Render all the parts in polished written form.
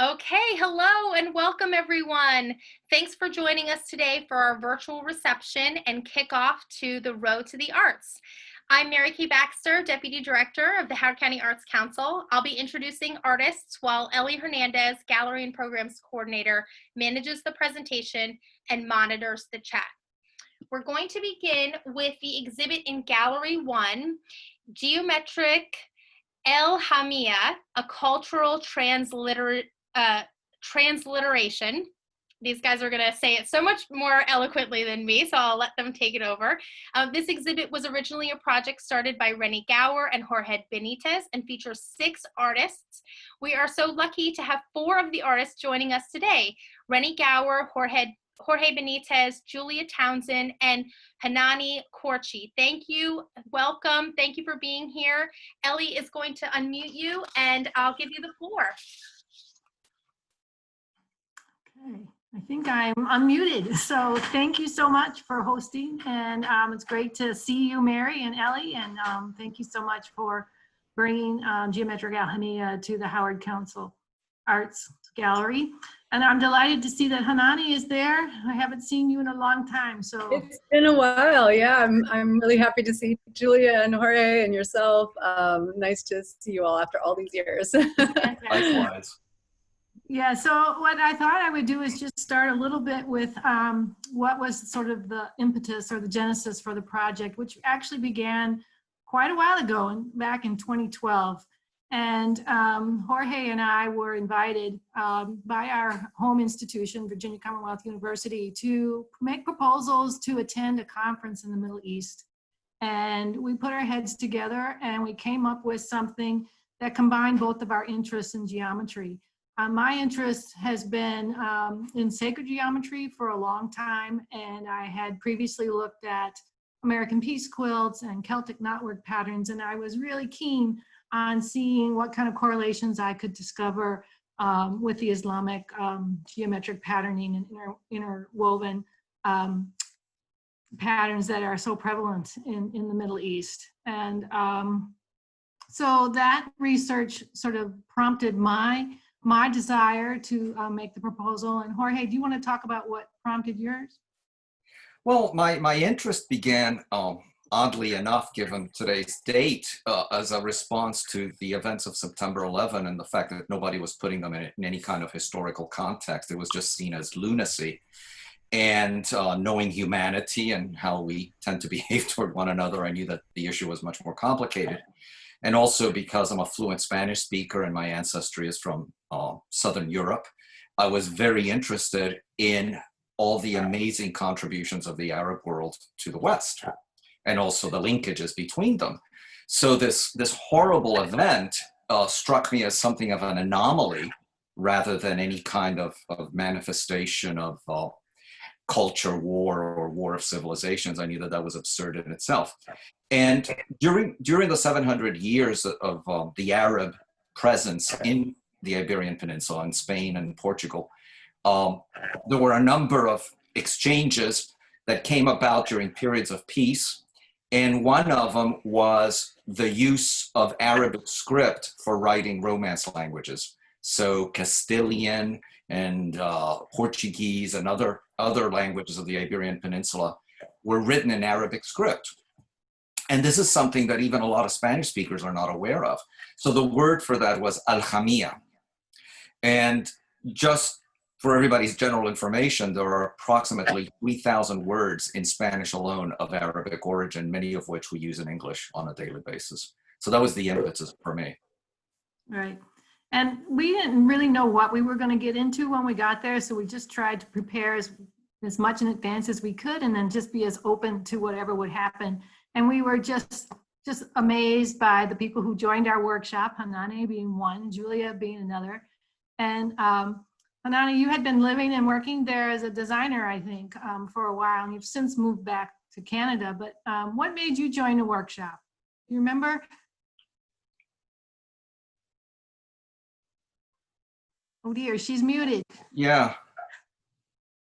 Okay, hello and welcome everyone. Thanks for joining us today for our virtual reception and kickoff to the Road to the Arts. I'm Mary Kay Baxter, Deputy Director of the Howard County Arts Council. I'll be introducing artists while Ellie Hernandez, Gallery and Programs Coordinator, manages the presentation and monitors the chat. We're going to begin with the exhibit in Gallery 1, Geometric Aljamia, a cultural transliteration. These guys are going to say it so much more eloquently than me, so I'll let them take it over. This exhibit was originally a project started by Rennie Gower and Jorge Benitez and features 6 artists. We are so lucky to have 4 of the artists joining us today: Rennie Gower, Jorge Benitez, Julia Townsend, and Hanani Korchi. Thank you. Welcome. Thank you for being here. Ellie is going to unmute you, and I'll give you the floor. Okay, I think I'm unmuted. So thank you so much for hosting, and it's great to see you, Mary and Ellie, and thank you so much for bringing Geometric Aljamia to the Howard Council Arts Gallery. And I'm delighted to see that Hanani is there. I haven't seen you in a long time, so. It's been a while, yeah. I'm really happy to see Julia and Jorge and yourself. Nice to see you all after all these years. Likewise. Yeah, so what I thought I would do is just start a little bit with what was sort of the impetus or the genesis for the project, which actually began quite a while ago, back in 2012. And Jorge and I were invited by our home institution, Virginia Commonwealth University, to make proposals to attend a conference in the Middle East. And we put our heads together and we came up with something that combined both of our interests in geometry. My interest has been in sacred geometry for a long time, and I had previously looked at American peace quilts and Celtic knotwork patterns, and I was really keen on seeing what kind of correlations I could discover with the Islamic geometric patterning and interwoven patterns that are so prevalent in the Middle East. And so that research sort of prompted my desire to make the proposal. And Jorge, do you want to talk about what prompted yours? Well, my interest began, oddly enough, given today's date, as a response to the events of September 11 and the fact that nobody was putting them in any kind of historical context. It was just seen as lunacy. And knowing humanity and how we tend to behave toward one another, I knew that the issue was much more complicated. And also because I'm a fluent Spanish speaker and my ancestry is from Southern Europe, I was very interested in all the amazing contributions of the Arab world to the West and also the linkages between them. So this horrible event struck me as something of an anomaly rather than any kind of manifestation of culture war or war of civilizations. I knew that that was absurd in itself. And during the 700 years of the Arab presence in the Iberian Peninsula, in Spain and Portugal, there were a number of exchanges that came about during periods of peace. And one of them was the use of Arabic script for writing Romance languages. So Castilian and Portuguese and other languages of the Iberian Peninsula were written in Arabic script. And this is something that even a lot of Spanish speakers are not aware of. So the word for that was Aljamía. And just for everybody's general information, there are approximately 3,000 words in Spanish alone of Arabic origin, many of which we use in English on a daily basis. So that was the impetus for me. Right. And we didn't really know what we were going to get into when we got there. So we just tried to prepare as much in advance as we could and then just be as open to whatever would happen. And we were just amazed by the people who joined our workshop, Hanani being one, Julia being another. And Hanani, you had been living and working there as a designer, I think, for a while, and you've since moved back to Canada. But what made you join the workshop? You remember? Oh dear, she's muted. Yeah.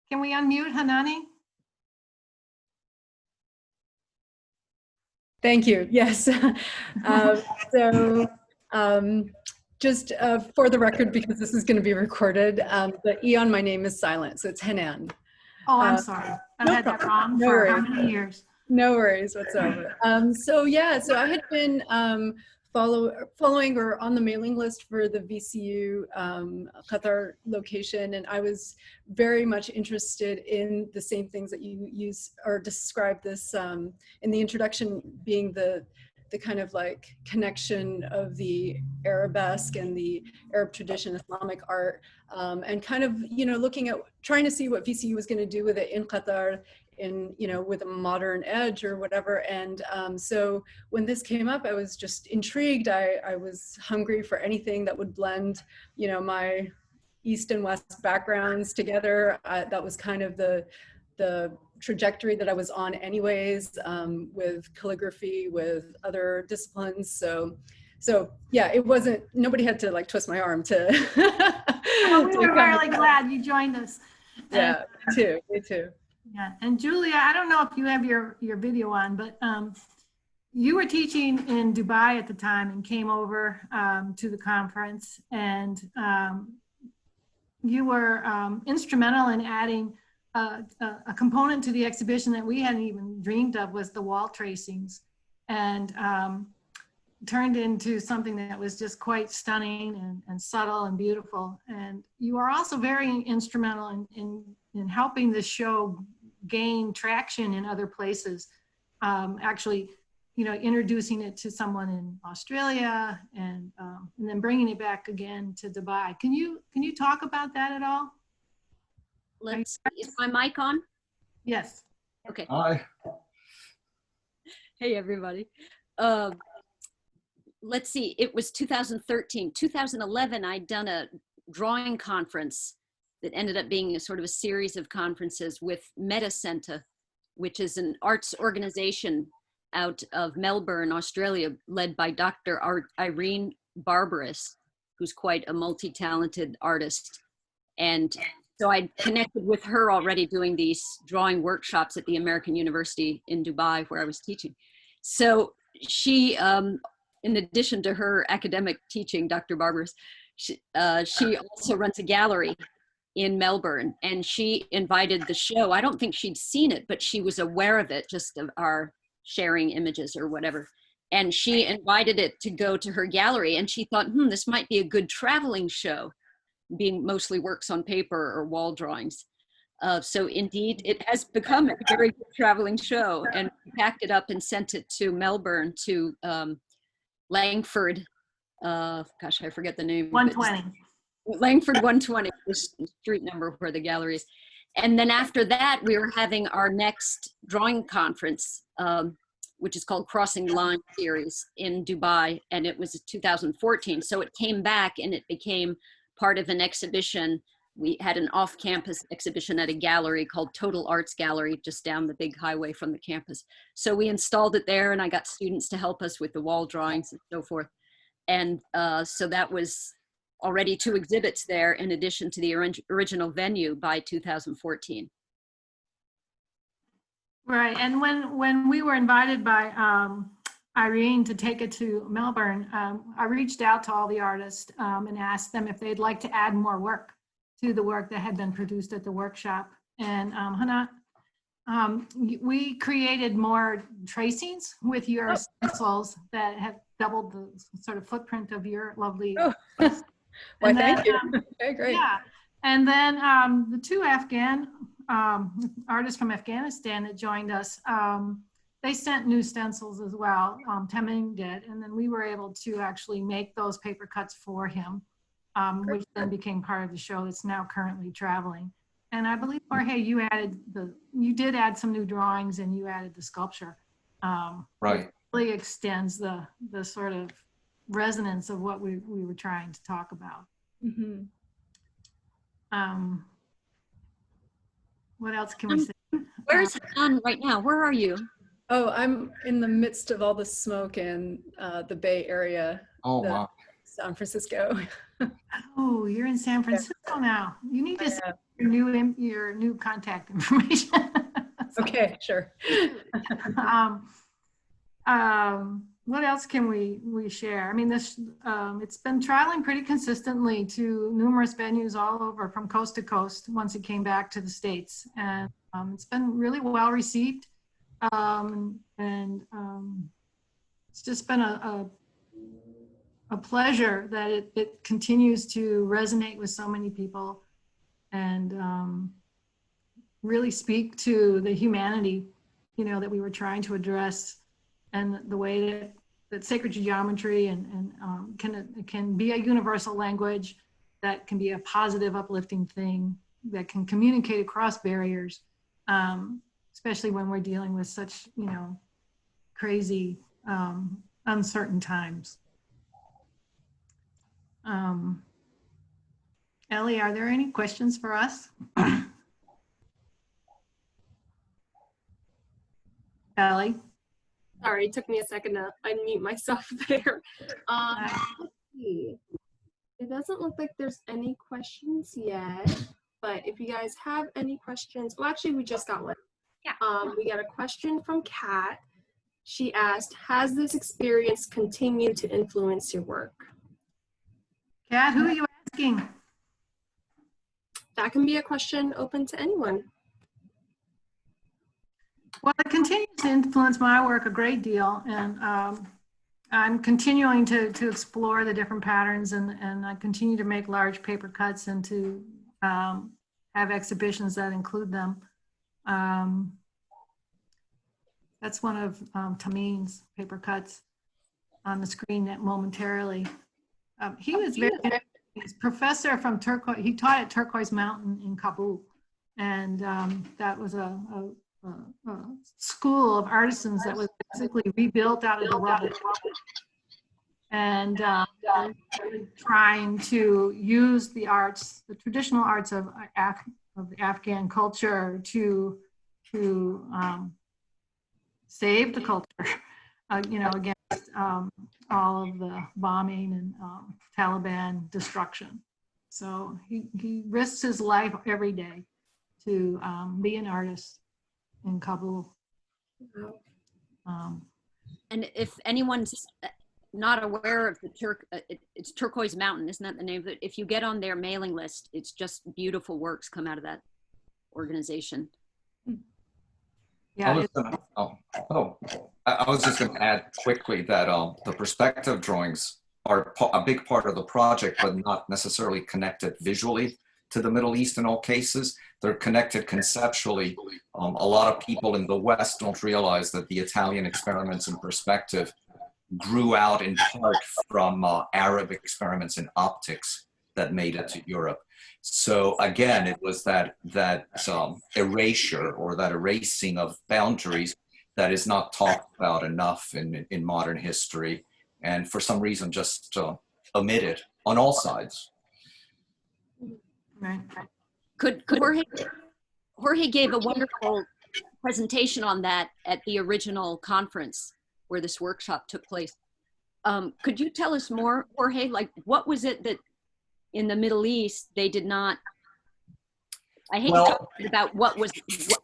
Can we unmute Hanani? Thank you. Yes. Just for the record, because this is going to be recorded, the E on my name is silent, so it's Henan. Oh, I'm sorry. I've had that wrong for how many years? No worries whatsoever. So I had been following or on the mailing list for the VCU Qatar location, and I was very much interested in the same things that you use or describe this in the introduction, being the kind of like connection of the Arabesque and the Arab tradition, Islamic art, and kind of, looking at, trying to see what VCU was going to do with it in Qatar, with a modern edge or whatever. And so when this came up, I was just intrigued. I was hungry for anything that would blend, my East and West backgrounds together. That was kind of the trajectory that I was on anyways, with calligraphy, with other disciplines. So yeah, it wasn't, nobody had to like twist my arm to. We were really glad you joined us. Yeah, me too. Yeah, and Julia, I don't know if you have your video on, but you were teaching in Dubai at the time and came over to the conference, and you were instrumental in adding a component to the exhibition that we hadn't even dreamed of, was the wall tracings, and turned into something that was just quite stunning and subtle and beautiful. And you are also very instrumental in helping the show gain traction in other places, actually, introducing it to someone in Australia, and then bringing it back again to Dubai. Can you talk about that at all? Is my mic on? Yes. Okay. Hi. Hey, everybody. Let's see, it was 2013. 2011, I'd done a drawing conference that ended up being a sort of a series of conferences with Meta Center, which is an arts organization out of Melbourne, Australia, led by Dr. Irene Barbaras, who's quite a multi-talented artist. And so I connected with her already doing these drawing workshops at the American University in Dubai, where I was teaching. So she, in addition to her academic teaching, Dr. Barbaras, she also runs a gallery in Melbourne, and she invited the show. I don't think she'd seen it, but she was aware of it, just of our sharing images or whatever. And she invited it to go to her gallery, and she thought, this might be a good traveling show, being mostly works on paper or wall drawings. So indeed, it has become a very good traveling show, and we packed it up and sent it to Melbourne, to Langford, gosh, I forget the name. 120. Langford 120, the street number where the gallery is. And then after that, we were having our next drawing conference, which is called Crossing Line Series in Dubai, and it was 2014. So it came back and it became part of an exhibition. We had an off-campus exhibition at a gallery called Total Arts Gallery, just down the big highway from the campus. So we installed it there, and I got students to help us with the wall drawings and so forth. And so that was already 2 exhibits there, in addition to the original venue by 2014. Right, and when we were invited by Irene to take it to Melbourne, I reached out to all the artists and asked them if they'd like to add more work to the work that had been produced at the workshop. And Hana, we created more tracings with your stencils that have doubled the sort of footprint of your lovely. Well, thank you. Okay, great. Yeah, and then the 2 Afghan artists from Afghanistan that joined us, they sent new stencils as well. Teming did, and then we were able to actually make those paper cuts for him, which then became part of the show that's now currently traveling. And I believe, Jorge, you did add some new drawings, and you added the sculpture. Right. It really extends the sort of resonance of what we were trying to talk about. Mm-hmm. What else can we say? Where's Hanan right now? Where are you? Oh, I'm in the midst of all the smoke in the Bay Area. Oh, wow. San Francisco. Oh, you're in San Francisco now. You need to send your new contact information. Okay, sure. what else can we share? I mean, this it's been traveling pretty consistently to numerous venues all over from coast to coast once it came back to the States, and it's been really well received, and it's just been a pleasure that it continues to resonate with so many people, and really speak to the humanity, you know, that we were trying to address, and the way that sacred geometry can be a universal language that can be a positive, uplifting thing that can communicate across barriers, especially when we're dealing with such, you know, crazy, uncertain times. Ellie, are there any questions for us? Ellie? Sorry, it took me a second to unmute myself there. Let's see. It doesn't look like there's any questions yet, but if you guys have any questions, well, actually, we just got one. Yeah. We got a question from Kat. She asked, has this experience continued to influence your work? Kat, who are you asking? That can be a question open to anyone. Well, it continues to influence my work a great deal, and I'm continuing to explore the different patterns, and I continue to make large paper cuts and to have exhibitions that include them. That's one of Tamim's paper cuts on the screen momentarily. He was he's professor from Turquoise. He taught at Turquoise Mountain in Kabul, and that was a school of artisans that was basically rebuilt out of the rubble, and trying to use the arts, the traditional arts of the Afghan culture to save the culture, you know, against all of the bombing and Taliban destruction. So he risks his life every day to be an artist in Kabul. And if anyone's not aware of the it's Turquoise Mountain, isn't that the name of it? If you get on their mailing list, it's just beautiful works come out of that organization. Yeah. I was just going to add quickly that the perspective drawings are a big part of the project, but not necessarily connected visually to the Middle East in all cases. They're connected conceptually. A lot of people in the West don't realize that the Italian experiments in perspective grew out in part from Arab experiments in optics that made it to Europe. So again, it was that erasure or that erasing of boundaries that is not talked about enough in modern history, and for some reason just omitted on all sides. Right. Could Jorge gave a wonderful presentation on that at the original conference where this workshop took place. Could you tell us more, Jorge? Like, what was it that in the Middle East they did not? I hate to talk about what was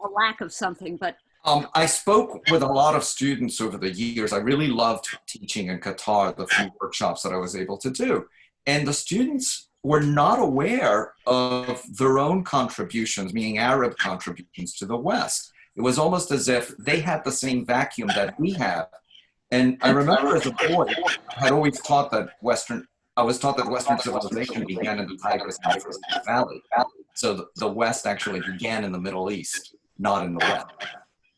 a lack of something, but I spoke with a lot of students over the years. I really loved teaching in Qatar, the few workshops that I was able to do. And the students were not aware of their own contributions, meaning Arab contributions to the West. It was almost as if they had the same vacuum that we have. And I remember as a boy, I had always taught that Western civilization began in the Tigris and Euphrates Valley. So the West actually began in the Middle East, not in the West.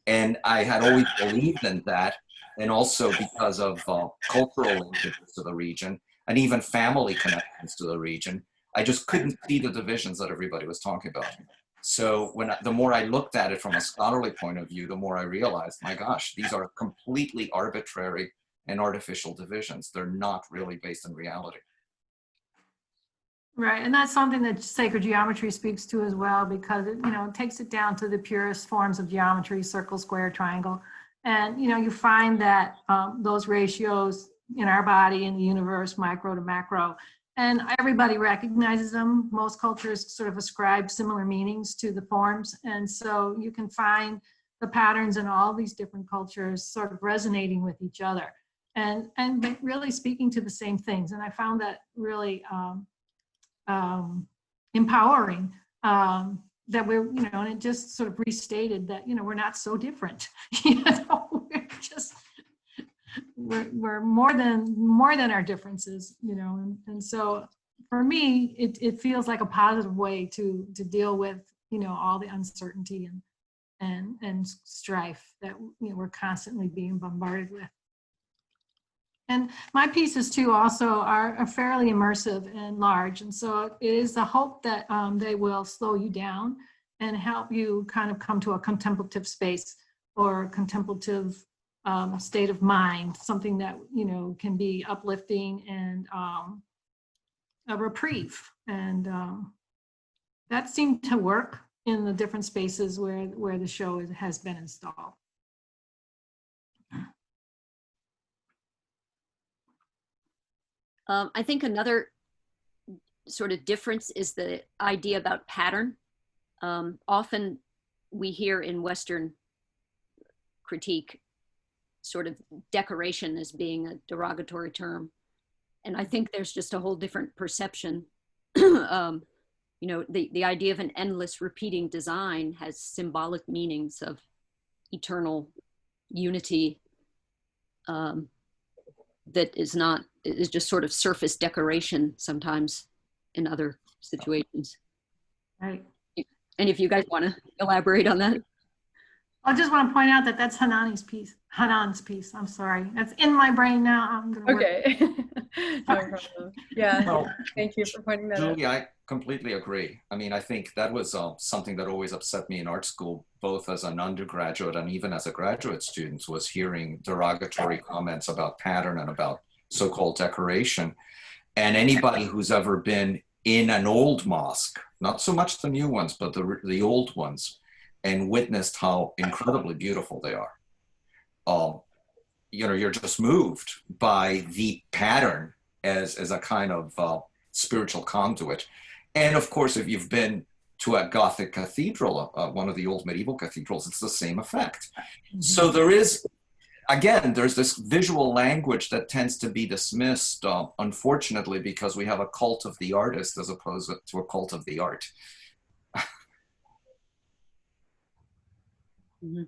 And I had always believed in that, and also because of cultural linkages to the region, and even family connections to the region, I just couldn't see the divisions that everybody was talking about. So the more I looked at it from a scholarly point of view, the more I realized, my gosh, these are completely arbitrary and artificial divisions. They're not really based in reality. Right, and that's something that sacred geometry speaks to as well, because it, it takes it down to the purest forms of geometry: circle, square, triangle, and you find that those ratios in our body, in the universe, micro to macro, and everybody recognizes them. Most cultures sort of ascribe similar meanings to the forms, and so you can find the patterns in all these different cultures sort of resonating with each other. and really speaking to the same things. And I found that really empowering, that we're, you know, and it just sort of restated that, you know, we're not so different. You know, we're more than our differences, you know. And so for me, it feels like a positive way to deal with, you know, all the uncertainty and strife that, you know, we're constantly being bombarded with. And my pieces too also are fairly immersive and large. And so it is the hope that they will slow you down and help you kind of come to a contemplative space or a contemplative state of mind, something that, you know, can be uplifting and a reprieve. And that seemed to work in the different spaces where the show has been installed. I think another sort of difference is the idea about pattern. Often we hear in Western critique sort of decoration as being a derogatory term. And I think there's just a whole different perception. You know, the idea of an endless repeating design has symbolic meanings of eternal unity that is just sort of surface decoration sometimes in other situations. Right. And if you guys want to elaborate on that. I just want to point out that that's Hanan's piece. I'm sorry. That's in my brain now. I'm going to Okay. No problem. Yeah. Well, Thank you for pointing that out. Julie, I completely agree. I mean, I think that was something that always upset me in art school, both as an undergraduate and even as a graduate student, was hearing derogatory comments about pattern and about so-called decoration. And anybody who's ever been in an old mosque, not so much the new ones, but the old ones, and witnessed how incredibly beautiful they are. You know, you're just moved by the pattern as a kind of spiritual conduit. And of course, if you've been to a Gothic cathedral, one of the old medieval cathedrals, it's the same effect. Mm-hmm. So there is, again, there's this visual language that tends to be dismissed, unfortunately, because we have a cult of the artist as opposed to a cult of the art. Mm-hmm.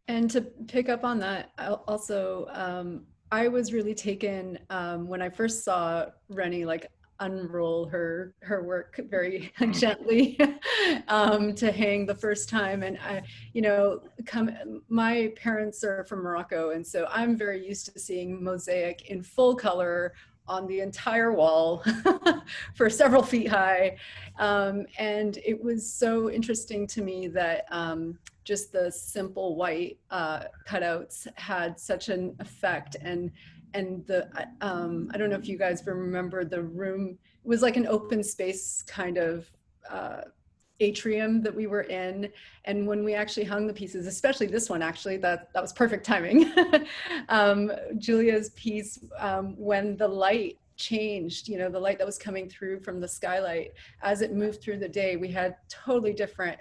And to pick up on that, also, I was really taken when I first saw Rennie like unroll her work very gently to hang the first time. And I, you know, my parents are from Morocco, and so I'm very used to seeing mosaic in full color on the entire wall for several feet high. And it was so interesting to me that just the simple white cutouts had such an effect. And the, I don't know if you guys remember the room, it was like an open space kind of atrium that we were in. And when we actually hung the pieces, especially this one, actually, that was perfect timing. Julia's piece, when the light changed, you know, the light that was coming through from the skylight, as it moved through the day, we had totally different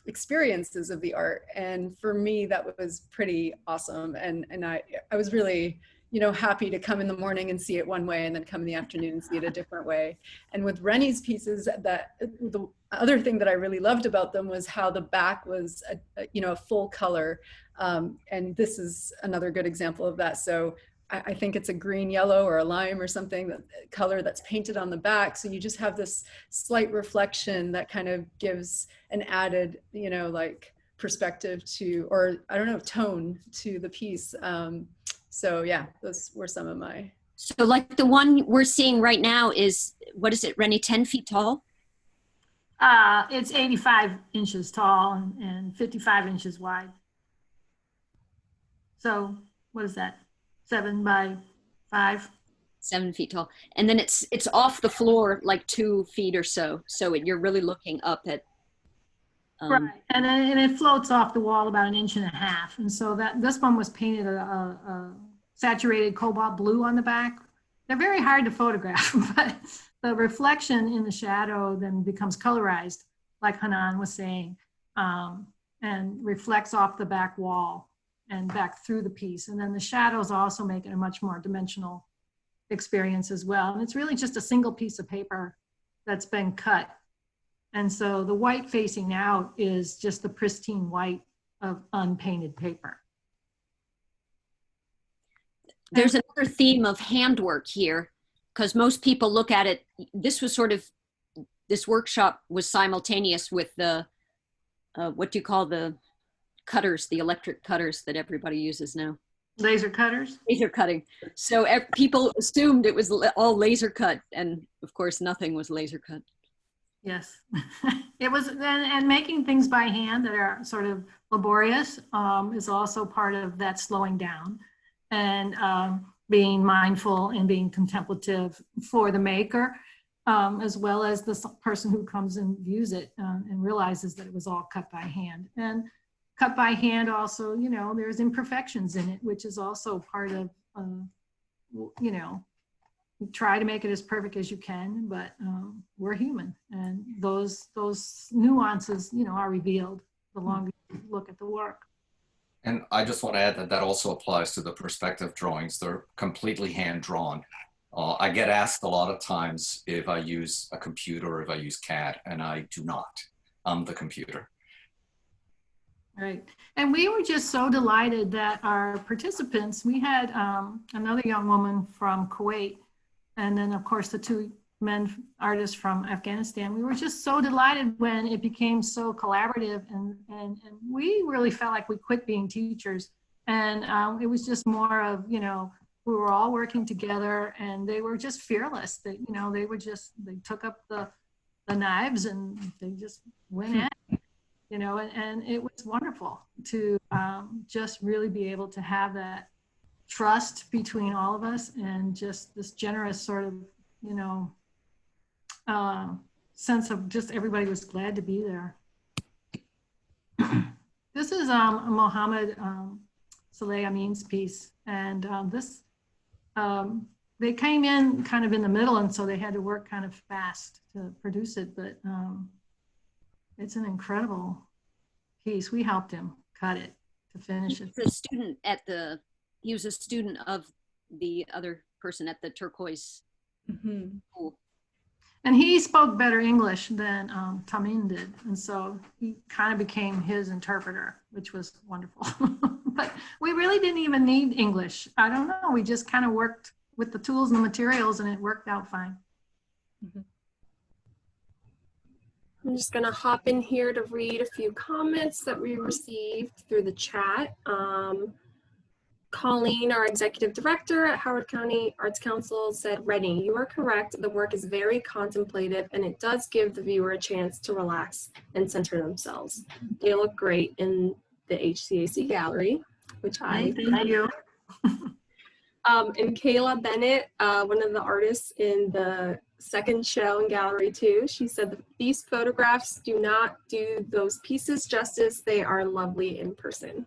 experiences of the art. And for me, that was pretty awesome. And I was really, you know, happy to come in the morning and see it one way and then come in the afternoon and see it a different way. And with Rennie's pieces, that the other thing that I really loved about them was how the back was, you know, a full color. And this is another good example of that. So I think it's a green, yellow, or a lime or something, that color that's painted on the back. So you just have this slight reflection that kind of gives an added, you know, like perspective to, or I don't know, tone to the piece. So yeah, those were some of my. So like the one we're seeing right now is, what is it, Rennie, 10 feet tall? It's 85 inches tall and 55 inches wide. So what is that? 7 by 5. 7 feet tall. And then it's off the floor like 2 feet or so. So you're really looking up at. Right, and it floats off the wall about 1.5 inches. And so this one was painted a saturated cobalt blue on the back. They're very hard to photograph, but the reflection in the shadow then becomes colorized, like Hanan was saying, and reflects off the back wall. and back through the piece. And then the shadows also make it a much more dimensional experience as well. And it's really just a single piece of paper that's been cut. And so the white facing out is just the pristine white of unpainted paper. There's another theme of handwork here, because most people look at it. This was sort of, this workshop was simultaneous with the, what do you call the cutters, the electric cutters that everybody uses now? Laser cutters? Laser cutting. So people assumed it was all laser cut, and of course nothing was laser cut. Yes, it was, and making things by hand that are sort of laborious is also part of that slowing down and being mindful and being contemplative for the maker, as well as the person who comes and views it and realizes that it was all cut by hand. And cut by hand also, you know, there's imperfections in it, which is also part of, you know, try to make it as perfect as you can, but we're human, and those nuances, you know, are revealed the longer you look at the work. And I just want to add that that also applies to the perspective drawings. They're completely hand drawn. I get asked a lot of times if I use a computer or if I use CAD, and I do not. I'm the computer. Right. And we were just so delighted that our participants, we had another young woman from Kuwait, and then of course the two men artists from Afghanistan. We were just so delighted when it became so collaborative, and we really felt like we quit being teachers. And it was just more of, you know, we were all working together, and they were just fearless. They, you know, they took up the knives and they just went at it, you know, and it was wonderful to just really be able to have that trust between all of us, and just this generous sort of, you know, sense of just everybody was glad to be there. This is Mohammed Saleh Amin's piece, and this, they came in kind of in the middle, and so they had to work kind of fast to produce it, but it's an incredible piece. We helped him cut it to finish it. He was a student of the other person at the Turquoise School. And he spoke better English than Tamin did. And so he kind of became his interpreter, which was wonderful. But we really didn't even need English. I don't know. We just kind of worked with the tools and the materials, and it worked out fine. I'm just going to hop in here to read a few comments that we received through the chat. Colleen, our executive director at Howard County Arts Council, said, "Rennie, you are correct. The work is very contemplative, and it does give the viewer a chance to relax and center themselves. They look great in the HCAC gallery," which I Thank you. And Kayla Bennett, one of the artists in the second show in Gallery 2, she said that these photographs do not do those pieces justice. They are lovely in person.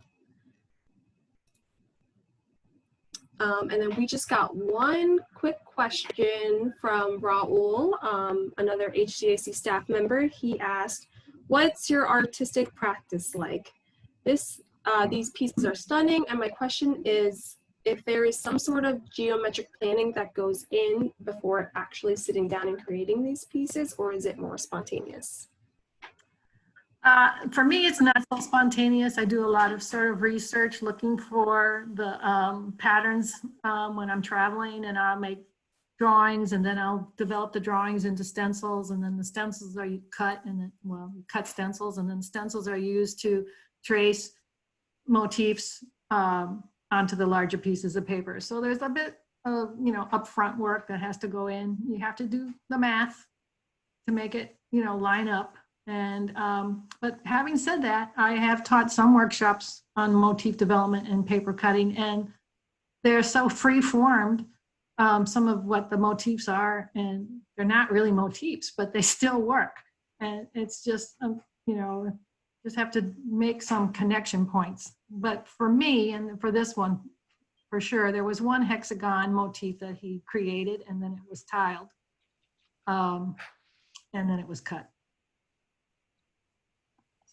And then we just got one quick question from Raul, another HCAC staff member. He asked, "What's your artistic practice like? These pieces are stunning, and my question is if there is some sort of geometric planning that goes in before actually sitting down and creating these pieces, or is it more spontaneous?" For me, it's not so spontaneous. I do a lot of sort of research looking for the patterns when I'm traveling, and I'll make drawings, and then I'll develop the drawings into stencils, and then the stencils are cut, and then, well, you cut stencils, and then stencils are used to trace motifs onto the larger pieces of paper. So there's a bit of, you know, upfront work that has to go in. You have to do the math to make it, you know, line up. And but having said that, I have taught some workshops on motif development and paper cutting, and they're so free-formed, some of what the motifs are, and they're not really motifs, but they still work. And it's just, you know, just have to make some connection points. But for me, and for this one, for sure, there was one hexagon motif that he created, and then it was tiled, and then it was cut.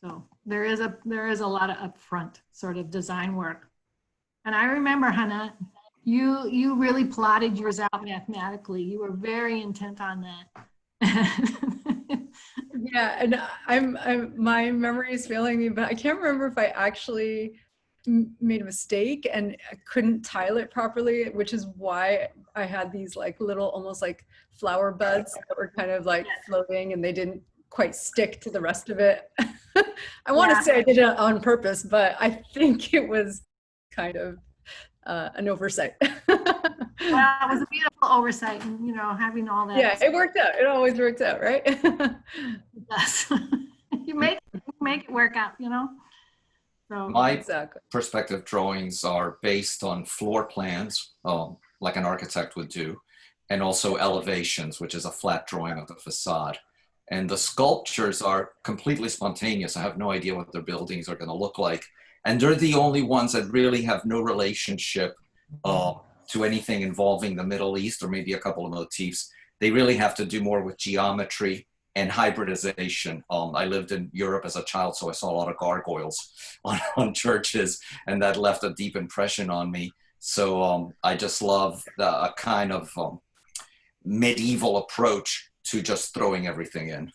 So there is a lot of upfront sort of design work And I remember, Hannah, you really plotted yours out mathematically. You were very intent on that. Yeah, and my memory is failing me, but I can't remember if I actually made a mistake and I couldn't tile it properly, which is why I had these like little, almost like flower buds that were kind of like floating and they didn't quite stick to the rest of it. I want to say I did it on purpose, but I think it was kind of an oversight. Well, it was a beautiful oversight, and having all that. Yeah, it worked out. It always works out, right? It does. You make it work out, So My exactly. perspective drawings are based on floor plans, like an architect would do, and also elevations, which is a flat drawing of the facade. And the sculptures are completely spontaneous. I have no idea what their buildings are going to look like. And they're the only ones that really have no relationship to anything involving the Middle East, or maybe a couple of motifs. They really have to do more with geometry and hybridization. I lived in Europe as a child, so I saw a lot of gargoyles on churches, and that left a deep impression on me. So I just love a kind of medieval approach to just throwing everything in.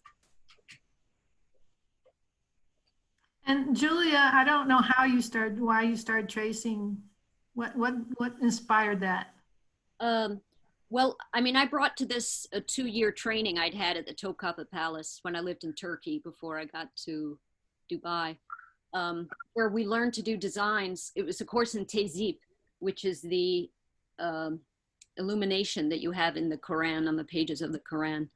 And Julia, I don't know why you started tracing. What inspired that? Well, I mean, I brought to this a 2-year training I'd had at the Topkapi Palace when I lived in Turkey before I got to Dubai, where we learned to do designs. It was a course in Tezip, which is the illumination that you have in the Quran, on the pages of the Quran.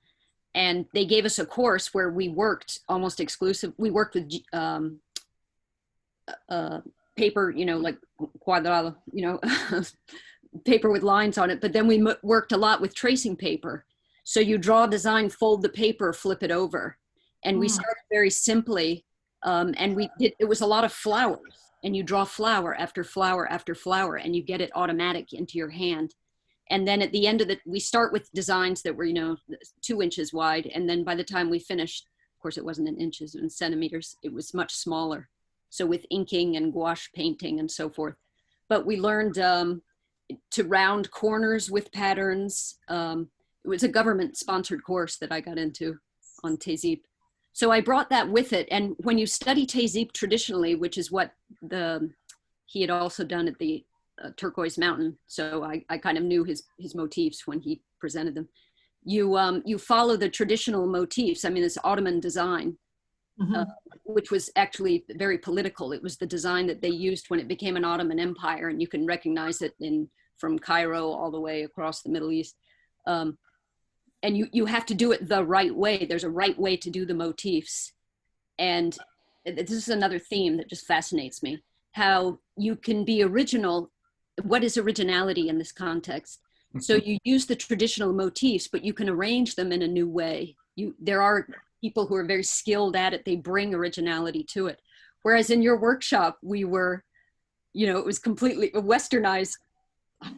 And they gave us a course where we worked almost exclusive. We worked with paper, like cuadrado, paper with lines on it. But then we worked a lot with tracing paper. So you draw a design, fold the paper, flip it over. And we started very simply. And it was a lot of flowers. And you draw flower after flower after flower, and you get it automatic into your hand. And then at the end of we start with designs that were, 2 inches wide. And then by the time we finished, of course, it wasn't in inches, it was in centimeters. It was much smaller. So with inking and gouache painting and so forth. But we learned to round corners with patterns. It was a government sponsored course that I got into on Tezip. So I brought that with it. And when you study Tezip traditionally, which is what he had also done at the Turquoise Mountain, so I kind of knew his motifs when he presented them. You follow the traditional motifs. I mean, this Ottoman design, which was actually very political. It was the design that they used when it became an Ottoman Empire, and you can recognize it from Cairo all the way across the Middle East. And you have to do it the right way. There's a right way to do the motifs, and this is another theme that just fascinates me. How you can be original. What is originality in this context? So you use the traditional motifs, but you can arrange them in a new way. There are people who are very skilled at it. They bring originality to it. Whereas in your workshop, we were, it was completely a westernized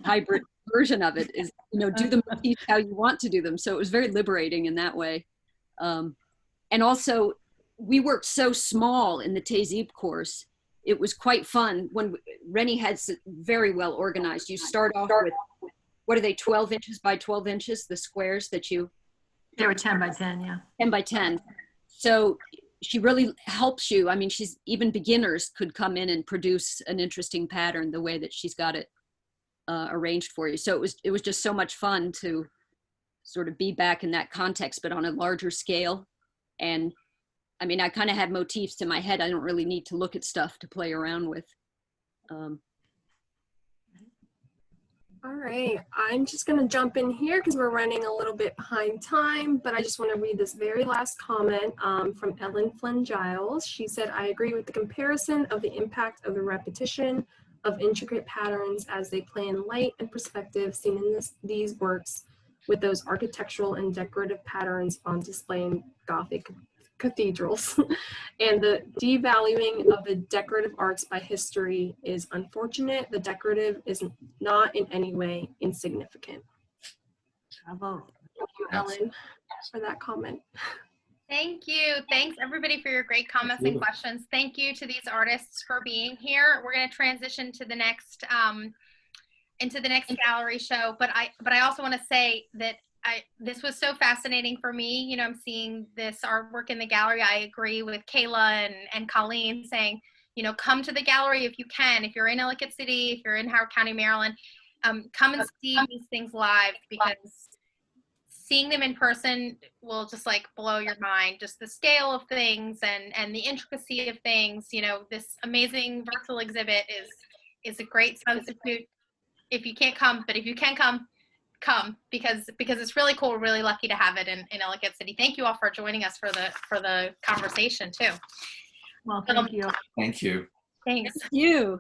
hybrid version of it is, do the motifs how you want to do them. So it was very liberating in that way. And also we worked so small in the Tezip course. It was quite fun when Rennie had very well organized. You start off with, what are they, 12 inches by 12 inches, the squares that They were 10 by 10, yeah. 10 by 10. So she really helps you. I mean, even beginners could come in and produce an interesting pattern the way that she's got it arranged for you. So it was just so much fun to sort of be back in that context, but on a larger scale. And I mean, I kind of had motifs in my head. I don't really need to look at stuff to play around with. All right, I'm just gonna jump in here because we're running a little bit behind time, but I just wanna read this very last comment from Ellen Flynn Giles. She said, I agree with the comparison of the impact of the repetition of intricate patterns as they play in light and perspective seen in these works with those architectural and decorative patterns on display in Gothic cathedrals. And the devaluing of the decorative arts by history is unfortunate. The decorative is not in any way insignificant. Bravo. Thank you, Ellen, for that comment. Thank you. Thanks everybody for your great comments and questions. Thank you to these artists for being here. We're going to transition to the next into the next gallery show, but I also want to say that this was so fascinating for me. You know, I'm seeing this artwork in the gallery. I agree with Kayla and Colleen saying, you know, come to the gallery if you can. If you're in Ellicott City, if you're in Howard County, Maryland, come and see these things live, because seeing them in person will just like blow your mind. Just the scale of things and the intricacy of things. You know, this amazing virtual exhibit is a great substitute if you can't come, but if you can come because it's really cool. We're really lucky to have it in Ellicott City. Thank you all for joining us for the conversation too. Well, thank you. Thank you. Thanks. Thank you.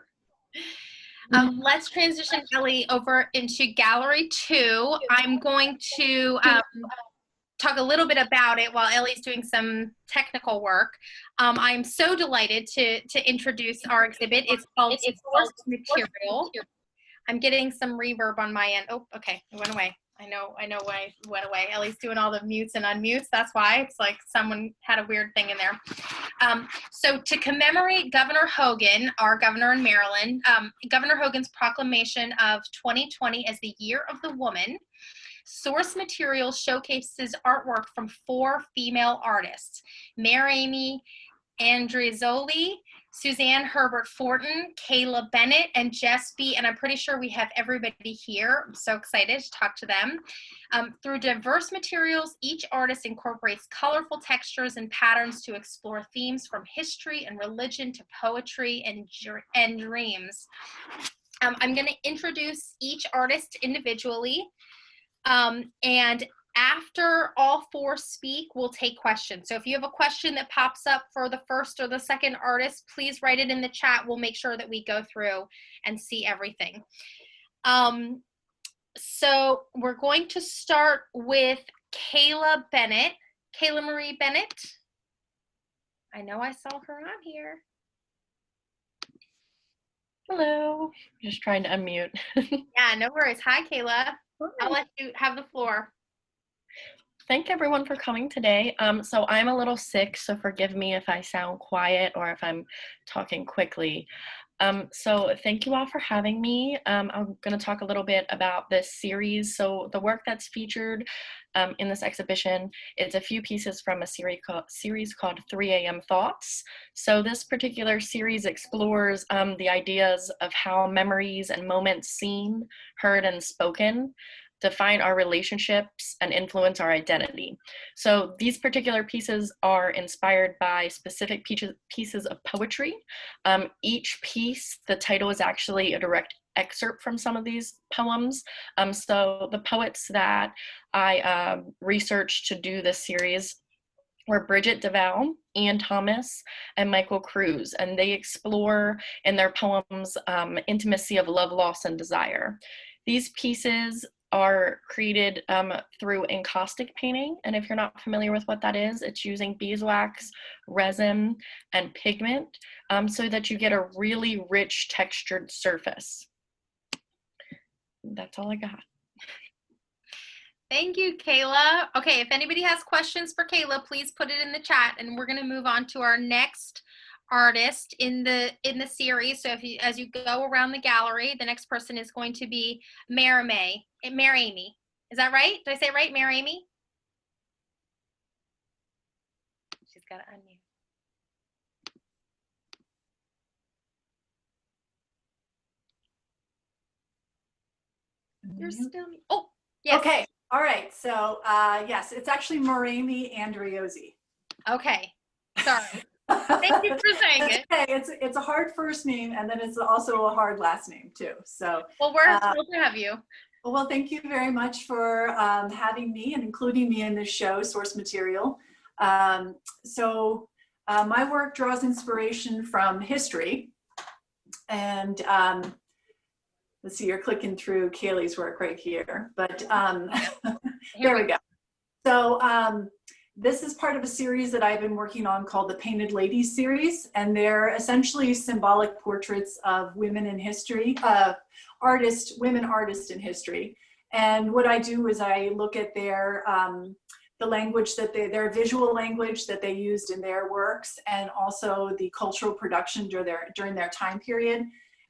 Let's transition, Ellie, over into Gallery 2. I'm going to talk a little bit about it while Ellie's doing some technical work. I'm so delighted to introduce our exhibit. It's called Source Material. I'm getting some reverb on my end. Oh, okay, it went away. I know why it went away. Ellie's doing all the mutes and unmutes. That's why. It's like someone had a weird thing in there. So to commemorate Governor Hogan, our governor in Maryland, Governor Hogan's proclamation of 2020 as the Year of the Woman, Source Material showcases artwork from 4 female artists: Marime Andrizzoli, Suzanne Herbert Fortin, Kayla Bennett, and Jess B. And I'm pretty sure we have everybody here. I'm so excited to talk to them. Through diverse materials, each artist incorporates colorful textures and patterns to explore themes from history and religion to poetry and dreams. I'm going to introduce each artist individually. And after all 4 speak, we'll take questions. So if you have a question that pops up for the first or the second artist, please write it in the chat. We'll make sure that we go through and see everything. So we're going to start with Kayla Bennett. Kayla Marie Bennett. I know I saw her on here. Hello. Just trying to unmute. Yeah, no worries. Hi, Kayla. I'll let you have the floor. Thank everyone for coming today. So I'm a little sick, so forgive me if I sound quiet or if I'm talking quickly. So thank you all for having me. I'm going to talk a little bit about this series. So the work that's featured in this exhibition, it's a few pieces from a series called 3 a.m. Thoughts. So this particular series explores the ideas of how memories and moments seen, heard, and spoken define our relationships and influence our identity. So these particular pieces are inspired by specific pieces of poetry. Each piece, the title is actually a direct excerpt from some of these poems. So the poets that I researched to do this series were Bridget DeVal, Ian Thomas, and Michael Cruz, and they explore in their poems intimacy of love, loss, and desire. These pieces are created through encaustic painting, and if you're not familiar with what that is, it's using beeswax, resin, and pigment so that you get a really rich textured surface. That's all I got. Thank you, Kayla. Okay, if anybody has questions for Kayla, please put it in the chat, and we're going to move on to our next artist in the series. So as you go around the gallery, the next person is going to be Marime. Is that right? Did I say it right? Marime? She's got to unmute. You're still, oh, yes. Okay, all right, so yes, it's actually Marime Andrizzoli. Okay, sorry. Thank you for saying it. Okay, it's a hard first name, and then it's also a hard last name too. So well, we're thrilled to have you. Well, thank you very much for having me and including me in this show, Source Material. My work draws inspiration from history, and let's see, you're clicking through Kaylee's work right here, but there we go. So this is part of a series that I've been working on called the Painted Ladies series, and they're essentially symbolic portraits of women in history, women artists in history. And what I do is I look at their the language that their visual language that they used in their works, and also the cultural production during their time period,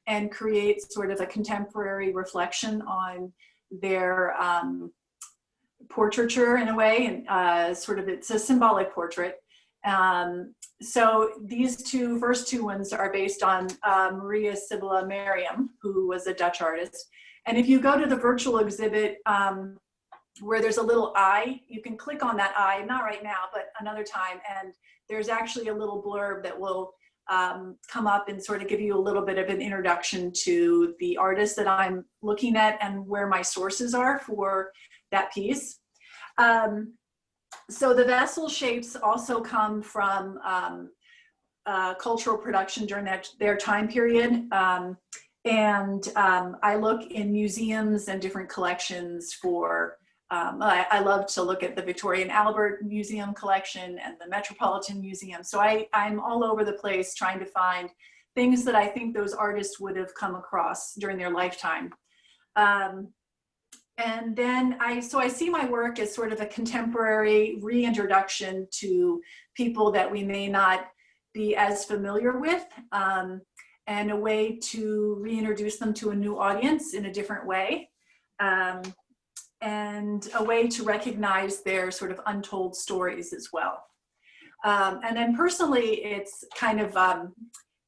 and create sort of a contemporary reflection on their portraiture in a way, and sort of it's a symbolic portrait. So these first two ones are based on Maria Sibylla Marime, who was a Dutch artist. And if you go to the virtual exhibit, where there's a little eye, you can click on that eye, not right now, but another time, and there's actually a little blurb that will come up and sort of give you a little bit of an introduction to the artist that I'm looking at and where my sources are for that piece. So the vessel shapes also come from cultural production during their time period. I look in museums and different collections for, I love to look at the Victoria and Albert Museum collection and the Metropolitan Museum. So I'm all over the place trying to find things that I think those artists would have come across during their lifetime. And then I see my work as sort of a contemporary reintroduction to people that we may not be as familiar with, and a way to reintroduce them to a new audience in a different way, and a way to recognize their sort of untold stories as well. And then personally, it's kind of,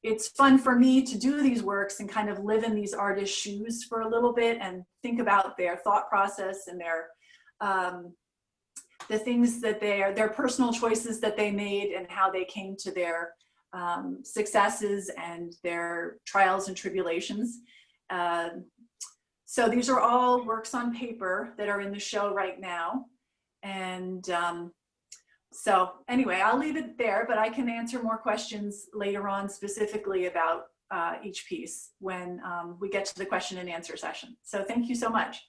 it's fun for me to do these works and kind of live in these artists' shoes for a little bit and think about their thought process and their, the things that their personal choices that they made and how they came to their successes and their trials and tribulations. So these are all works on paper that are in the show right now. And so anyway, I'll leave it there, but I can answer more questions later on specifically about each piece when we get to the question and answer session. So thank you so much.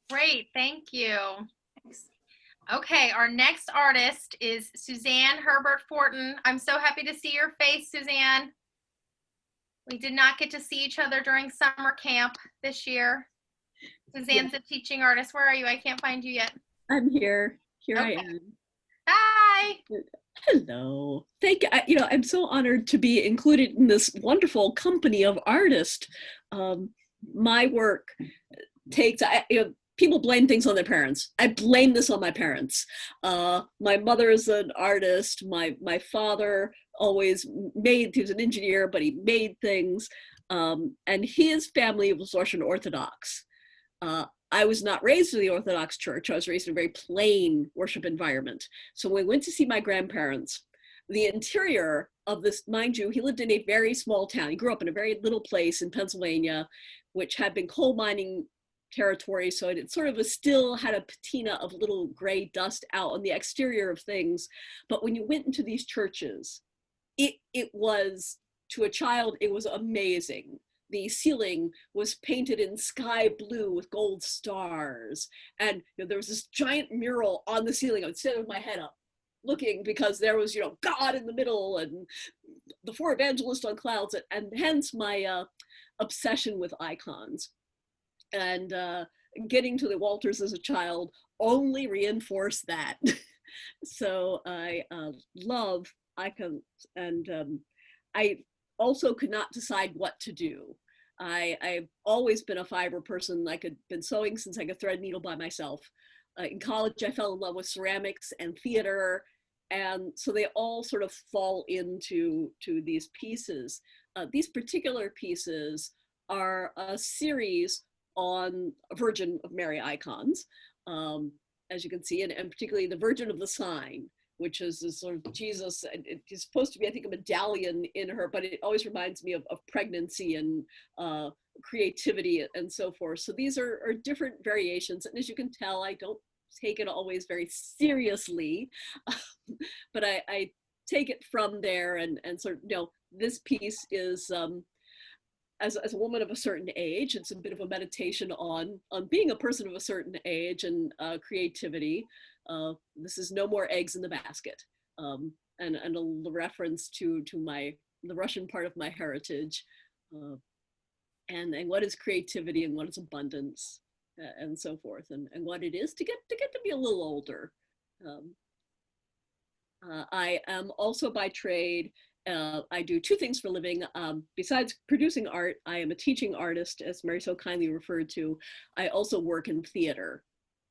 Great, thank you. Thanks. Okay, our next artist is Suzanne Herbert Fortin. I'm so happy to see your face, Suzanne. We did not get to see each other during summer camp this year. Suzanne's a teaching artist. Where are you? I can't find you yet. I'm here. Here Okay. I am. Hi. Hello. Thank you. I'm so honored to be included in this wonderful company of artists. My work takes, people blame things on their parents. I blame this on my parents. My mother is an artist. My father always he was an engineer, but he made things. And his family was Russian Orthodox. I was not raised in the Orthodox Church. I was raised in a very plain worship environment. So when we went to see my grandparents, the interior of this, mind you, he lived in a very small town. He grew up in a very little place in Pennsylvania, which had been coal mining territory. So it sort of still had a patina of little gray dust out on the exterior of things. But when you went into these churches, it was, to a child, it was amazing. The ceiling was painted in sky blue with gold stars. And there was this giant mural on the ceiling. I would sit with my head up looking because there was, God in the middle and the four evangelists on clouds, and hence my obsession with icons. And getting to the Walters as a child only reinforced that. So I love icons, and I also could not decide what to do. I've always been a fiber person. I could been sewing since I could thread needle by myself. In college, I fell in love with ceramics and theater, and so they all sort of fall into these pieces. These particular pieces are a series on Virgin of Mary icons, as you can see, and particularly the Virgin of the Sign, which is this sort of Jesus, and it's supposed to be, I think, a medallion in her, but it always reminds me of pregnancy and creativity and so forth. So these are different variations, and as you can tell, I don't take it always very seriously, but I take it from there and sort of, this piece is, as a woman of a certain age, it's a bit of a meditation on being a person of a certain age and creativity. This is no more eggs in the basket, and a reference to the Russian part of my heritage, and what is creativity and what is abundance, and so forth, and what it is to get to be a little older, Um, I am also by trade, I do two things for a living. Besides producing art, I am a teaching artist, as Mary so kindly referred to. I also work in theater.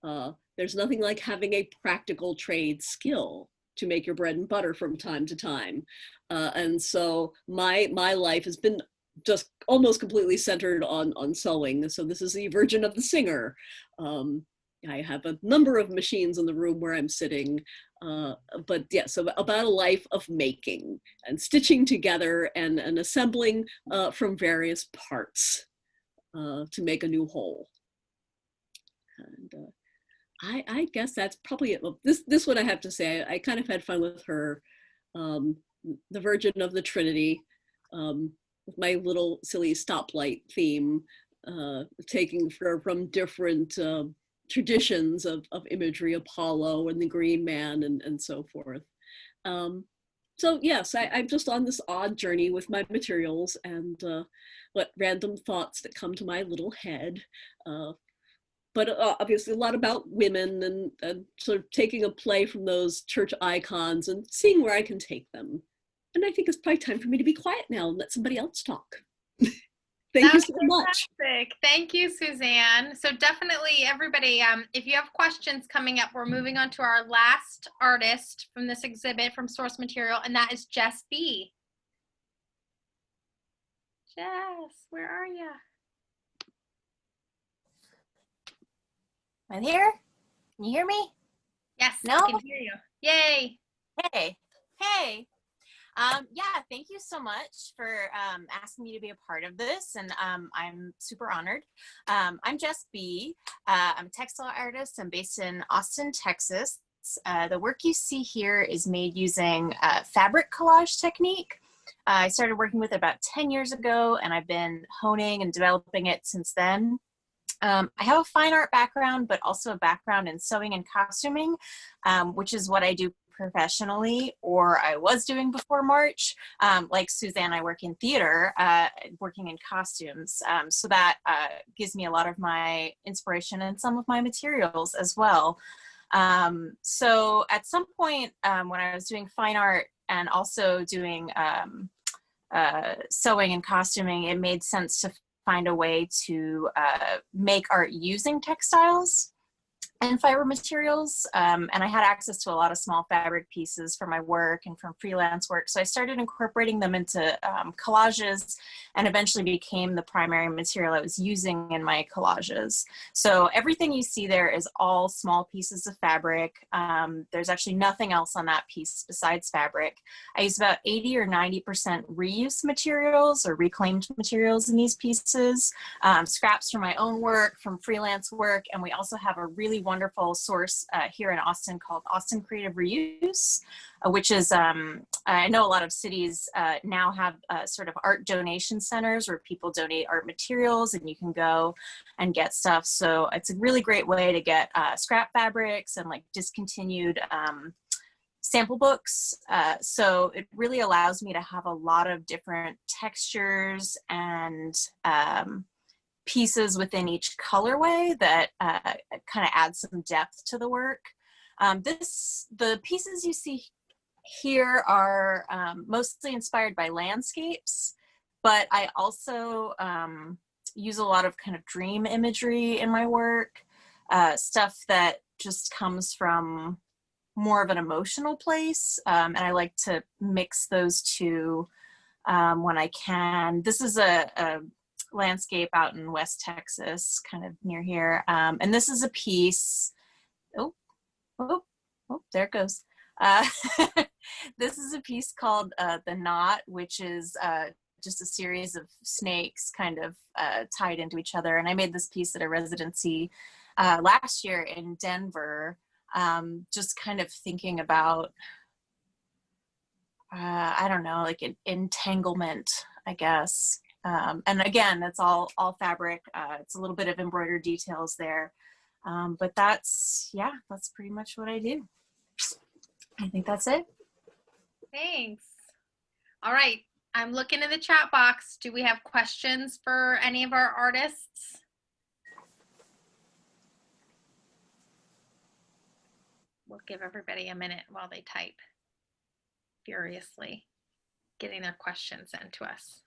There's nothing like having a practical trade skill to make your bread and butter from time to time. And so my life has been just almost completely centered on sewing. So this is the Virgin of the Singer. I have a number of machines in the room where I'm sitting, but yeah, so about a life of making and stitching together and assembling from various parts to make a new whole. And I guess that's probably it. Well, this one I have to say, I kind of had fun with her, the Virgin of the Trinity, with my little silly stoplight theme, taking from different traditions of imagery, Apollo and the Green Man and so forth. So yes, I'm just on this odd journey with my materials and what random thoughts that come to my little head. But obviously a lot about women and sort of taking a play from those church icons and seeing where I can take them. And I think it's probably time for me to be quiet now and let somebody else talk. Thank you so much. Thank you, Suzanne. So definitely everybody, if you have questions coming up, we're moving on to our last artist from this exhibit from source material, and that is Jess B. Jess, where are you? I'm here. Can you hear me? Yes, No? I can hear you. Yay. Hey. Hey. Yeah, thank you so much for asking me to be a part of this, and I'm super honored. I'm Jess B. I'm a textile artist. I'm based in Austin, Texas. The work you see here is made using fabric collage technique. I started working with it about 10 years ago, and I've been honing and developing it since then. I have a fine art background, but also a background in sewing and costuming, which is what I do professionally, or I was doing before March. Like Suzanne, I work in theater, working in costumes. So that gives me a lot of my inspiration and some of my materials as well. So at some point when I was doing fine art and also doing sewing and costuming, it made sense to find a way to make art using textiles and fiber materials. And I had access to a lot of small fabric pieces for my work and from freelance work. So I started incorporating them into collages and eventually became the primary material I was using in my collages. So everything you see there is all small pieces of fabric. There's actually nothing else on that piece besides fabric. I use about 80 or 90% reuse materials or reclaimed materials in these pieces, scraps from my own work, from freelance work, and we also have a really wonderful source here in Austin called Austin Creative Reuse, which is, I know a lot of cities now have sort of art donation centers where people donate art materials and you can go and get stuff. So it's a really great way to get scrap fabrics and like discontinued sample books. So it really allows me to have a lot of different textures and pieces within each colorway that kind of adds some depth to the work. The pieces you see here are mostly inspired by landscapes, but I also use a lot of kind of dream imagery in my work, stuff that just comes from more of an emotional place, and I like to mix those two when I can. This is a landscape out in West Texas, kind of near here. And this is a piece, oh, there it goes. This is a piece called The Knot, which is just a series of snakes kind of tied into each other. And I made this piece at a residency last year in Denver, just kind of thinking about, I don't know, like an entanglement, I guess. And again, it's all fabric. It's a little bit of embroidered details there. But that's pretty much what I do. I think that's it. Thanks. All right. I'm looking in the chat box. Do we have questions for any of our artists? We'll give everybody a minute while they type furiously, getting their questions sent to us.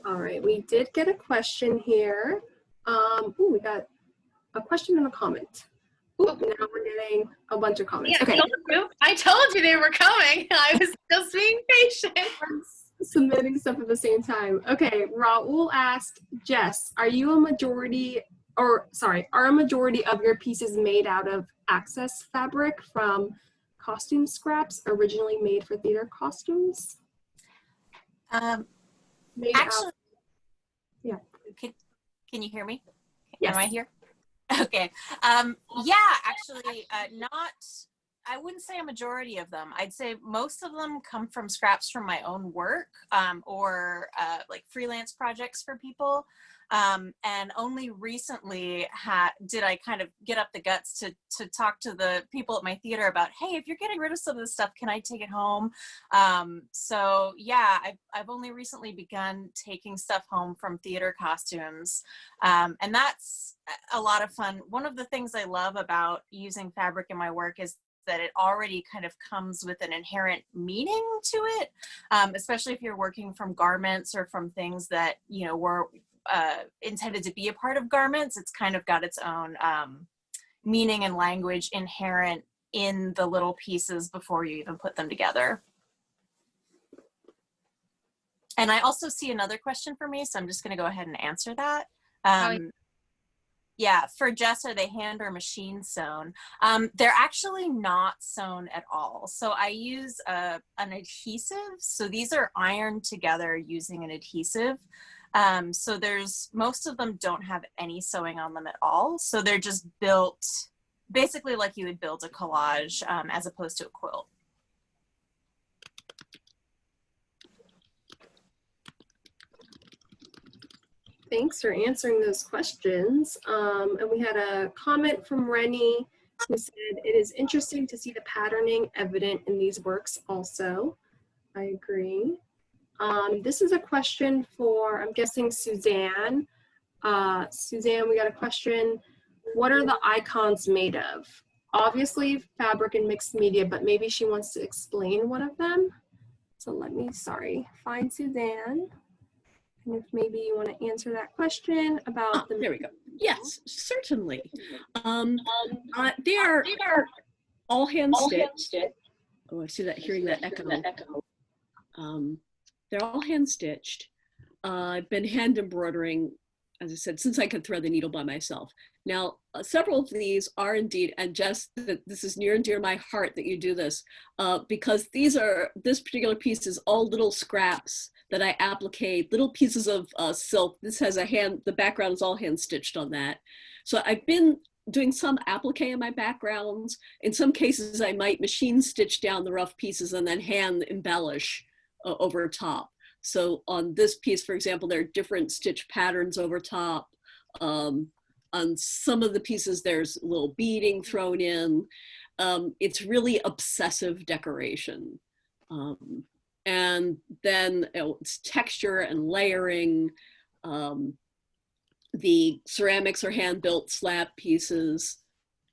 All right, we did get a question here. Ooh, we got a question and a comment. Ooh, now we're getting a bunch of comments. Yeah, Okay. I told you they were coming. I was just being patient. Submitting stuff at the same time. Okay, Raul asked, Jess, are a majority of your pieces made out of access fabric from costume scraps originally made for theater costumes? Actually, yeah. Can you hear me? Yes. Am I here? Okay. Yeah, actually, I wouldn't say a majority of them. I'd say most of them come from scraps from my own work, or like freelance projects for people. And only recently did I kind of get up the guts to talk to the people at my theater about, hey, if you're getting rid of some of this stuff, can I take it home? So yeah, I've only recently begun taking stuff home from theater costumes. And that's a lot of fun. One of the things I love about using fabric in my work is that it already kind of comes with an inherent meaning to it, especially if you're working from garments or from things that, you know, were intended to be a part of garments. It's kind of got its own meaning and language inherent in the little pieces before you even put them together. And I also see another question for me, so I'm just going to go ahead and answer that. Yeah, for Jess, are they hand or machine sewn? They're actually not sewn at all. So I use an adhesive. So these are ironed together using an adhesive. So most of them don't have any sewing on them at all. So they're just built basically like you would build a collage, as opposed to a quilt. Thanks for answering those questions. And we had a comment from Rennie who said, it is interesting to see the patterning evident in these works also. I agree. This is a question for, I'm guessing, Suzanne. Suzanne, we got a question. What are the icons made of? Obviously fabric and mixed media, but maybe she wants to explain one of them. So let me, find Suzanne. And if maybe you want to answer that question about there we go. Yes, certainly. They are all hand stitched. Oh, I see that, hearing that echo. They're all hand stitched. I've been hand embroidering, as I said, since I could thread the needle by myself. Now, several of these are indeed, and Jess, this is near and dear to my heart that you do this, because this particular piece is all little scraps that I applique, little pieces of silk. This has the background is all hand stitched on that. So I've been doing some applique in my backgrounds. In some cases, I might machine stitch down the rough pieces and then hand embellish over top. So on this piece, for example, there are different stitch patterns over top. On some of the pieces, there's a little beading thrown in. It's really obsessive decoration. And then it's texture and layering. The ceramics are hand-built slab pieces.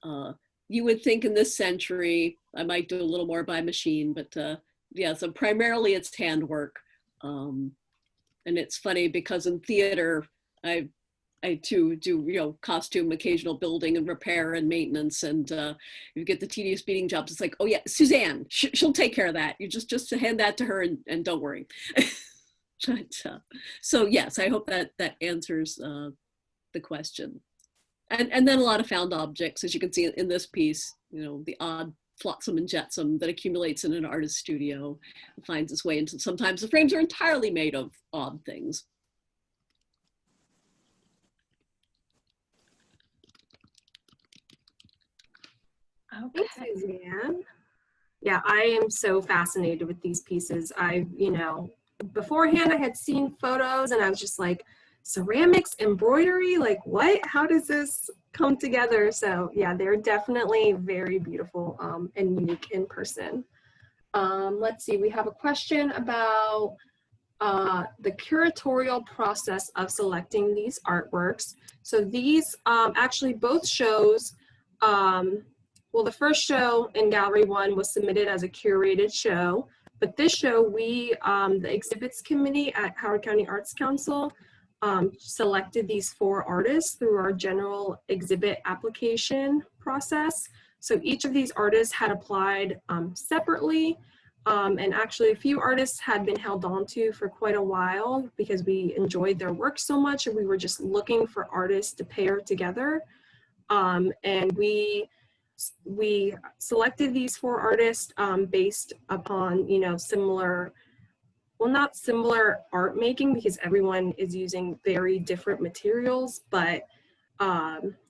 You would think in this century, I might do a little more by machine, but yeah, so primarily it's handwork. And it's funny because in theater, I too do, costume, occasional building and repair and maintenance, and you get the tedious beading jobs. It's like, oh yeah, Suzanne, she'll take care of that. You just hand that to her and don't worry. But, so yes, I hope that answers the question. And then a lot of found objects, as you can see in this piece, the odd flotsam and jetsam that accumulates in an artist's studio and finds its way into, sometimes the frames are entirely made of odd things. Okay. Thanks, Suzanne. Yeah, I am so fascinated with these pieces. Beforehand I had seen photos and I was just like, ceramics, embroidery, like what? How does this come together? So yeah, they're definitely very beautiful and unique in person. Let's see, we have a question about the curatorial process of selecting these artworks. So these actually both shows, well, the first show in Gallery 1 was submitted as a curated show, but this show, the exhibits committee at Howard County Arts Council selected these 4 artists through our general exhibit application process. So each of these artists had applied separately, and actually a few artists had been held on to for quite a while because we enjoyed their work so much and we were just looking for artists to pair together. And we selected these 4 artists based upon, similar, well, not similar art making because everyone is using very different materials, but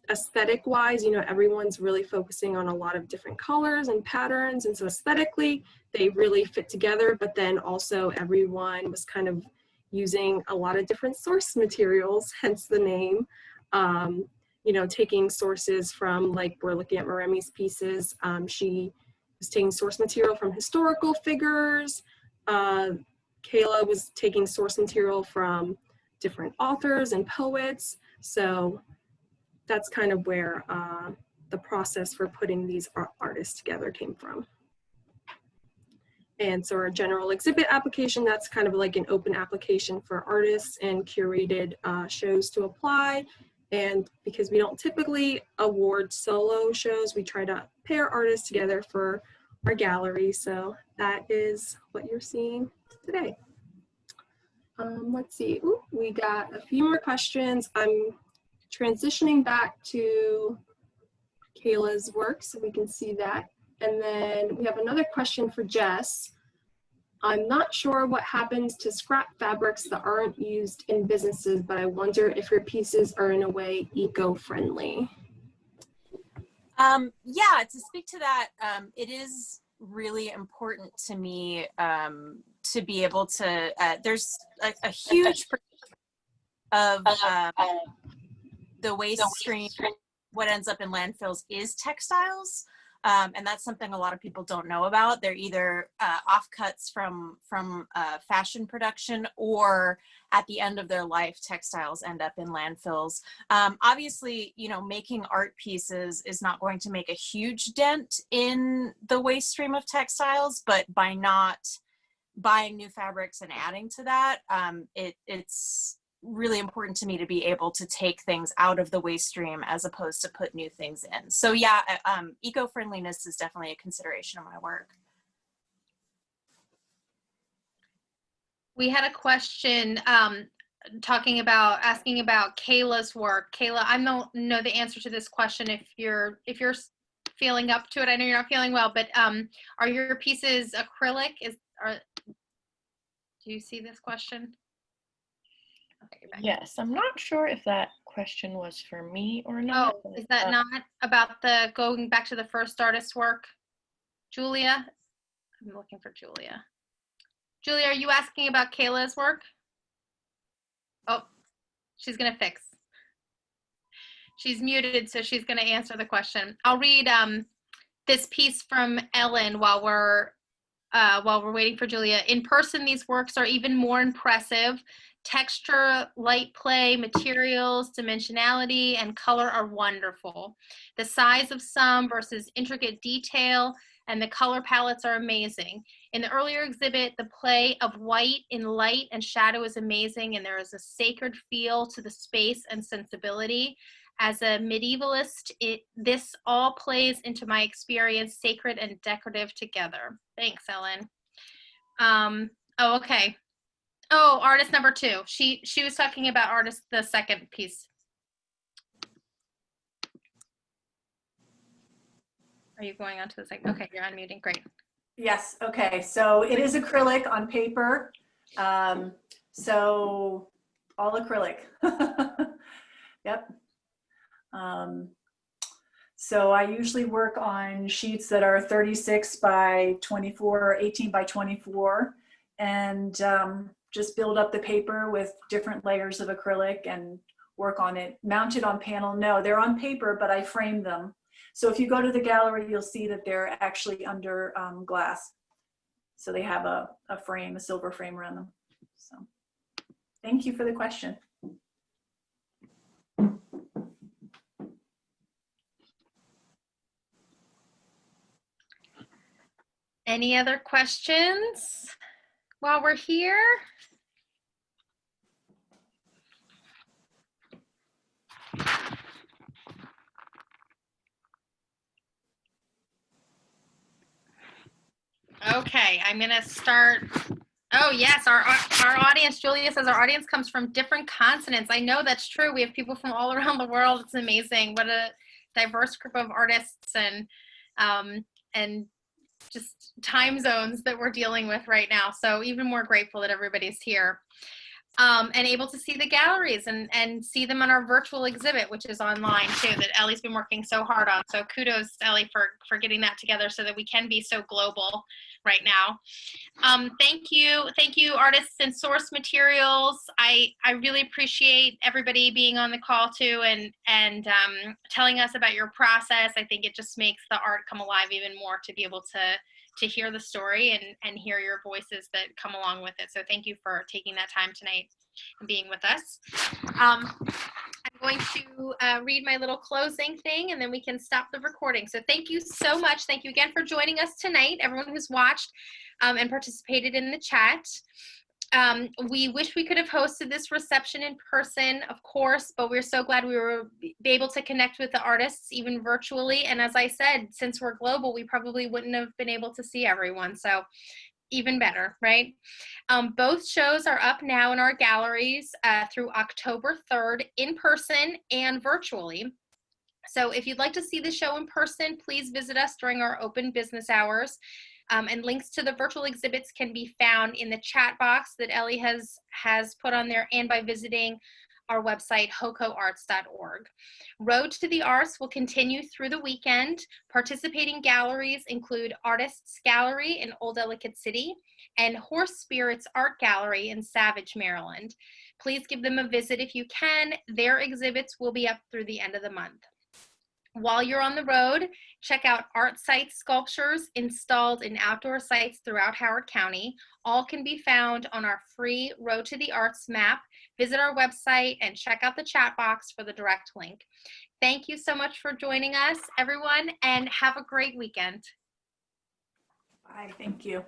aesthetic wise, everyone's really focusing on a lot of different colors and patterns. And so aesthetically, they really fit together, but then also everyone was kind of using a lot of different source materials, hence the name. Taking sources from, like, we're looking at Marime's pieces. She was taking source material from historical figures. Kayla was taking source material from different authors and poets. So that's kind of where the process for putting these artists together came from. And so our general exhibit application, that's kind of like an open application for artists and curated shows to apply. And because we don't typically award solo shows, we try to pair artists together for our gallery. So that is what you're seeing today. Let's see, ooh, we got a few more questions. I'm transitioning back to Kayla's work so we can see that. And then we have another question for Jess. I'm not sure what happens to scrap fabrics that aren't used in businesses, but I wonder if your pieces are in a way eco-friendly. Yeah, to speak to that, it is really important to me to be able to, there's a huge of the waste stream, what ends up in landfills is textiles. And that's something a lot of people don't know about. They're either offcuts from fashion production, or at the end of their life, textiles end up in landfills. Obviously, making art pieces is not going to make a huge dent in the waste stream of textiles, but by not buying new fabrics and adding to that, it's really important to me to be able to take things out of the waste stream as opposed to put new things in. So yeah, eco-friendliness is definitely a consideration of my work. We had a question asking about Kayla's work. Kayla, I don't know the answer to this question if you're feeling up to it. I know you're not feeling well, but are your pieces acrylic? Do you see this question? Okay, yes, I'm not sure if that question was for me or not. Oh, is that not about the going back to the first artist's work? Julia? I'm looking for Julia. Julia, are you asking about Kayla's work? Oh, she's gonna fix. She's muted, so she's gonna answer the question. I'll read this piece from Ellen while we're waiting for Julia. In person, these works are even more impressive. Texture, light play, materials, dimensionality, and color are wonderful. The size of some versus intricate detail and the color palettes are amazing. In the earlier exhibit, the play of white in light and shadow is amazing, and there is a sacred feel to the space and sensibility. As a medievalist, this all plays into my experience, sacred and decorative together. Thanks, Ellen. Oh, okay. Oh, artist number 2. She was talking about artist, the second piece. Are you going on to the second? Okay, you're unmuting. Great. Yes. Okay. So it is acrylic on paper. So all acrylic. Yep. So I usually work on sheets that are 36 by 24, 18 by 24, and just build up the paper with different layers of acrylic and work on it. Mounted on panel, no, they're on paper, but I frame them. So if you go to the gallery, you'll see that they're actually under glass. So they have a frame, a silver frame around them. So thank you for the question. Any other questions while we're here? Okay, I'm gonna start. Oh yes, our audience, Julia says our audience comes from different continents. I know that's true. We have people from all around the world. It's amazing. What a diverse group of artists and just time zones that we're dealing with right now. So even more grateful that everybody's here and able to see the galleries and see them on our virtual exhibit, which is online too, that Ellie's been working so hard on. So kudos, Ellie, for getting that together so that we can be so global right now. Thank you, artists and source materials. I really appreciate everybody being on the call too and telling us about your process. I think it just makes the art come alive even more to be able to hear the story and hear your voices that come along with it. So thank you for taking that time tonight and being with us. I'm going to read my little closing thing and then we can stop the recording. So thank you so much. Thank you again for joining us tonight, everyone who's watched and participated in the chat. We wish we could have hosted this reception in person, of course, but we're so glad we were able to connect with the artists even virtually. And as I said, since we're global, we probably wouldn't have been able to see everyone. So even better, right? Both shows are up now in our galleries through October 3rd in person and virtually. So if you'd like to see the show in person, please visit us during our open business hours. And links to the virtual exhibits can be found in the chat box that Ellie has put on there and by visiting our website, hocoarts.org. Road to the Arts will continue through the weekend. Participating galleries include Artists Gallery in Old Ellicott City and Horse Spirits Art Gallery in Savage, Maryland. Please give them a visit if you can. Their exhibits will be up through the end of the month. While you're on the road, check out art site sculptures installed in outdoor sites throughout Howard County. All can be found on our free Road to the Arts map. Visit our website and check out the chat box for the direct link. Thank you so much for joining us, everyone, and have a great weekend. Bye, thank you.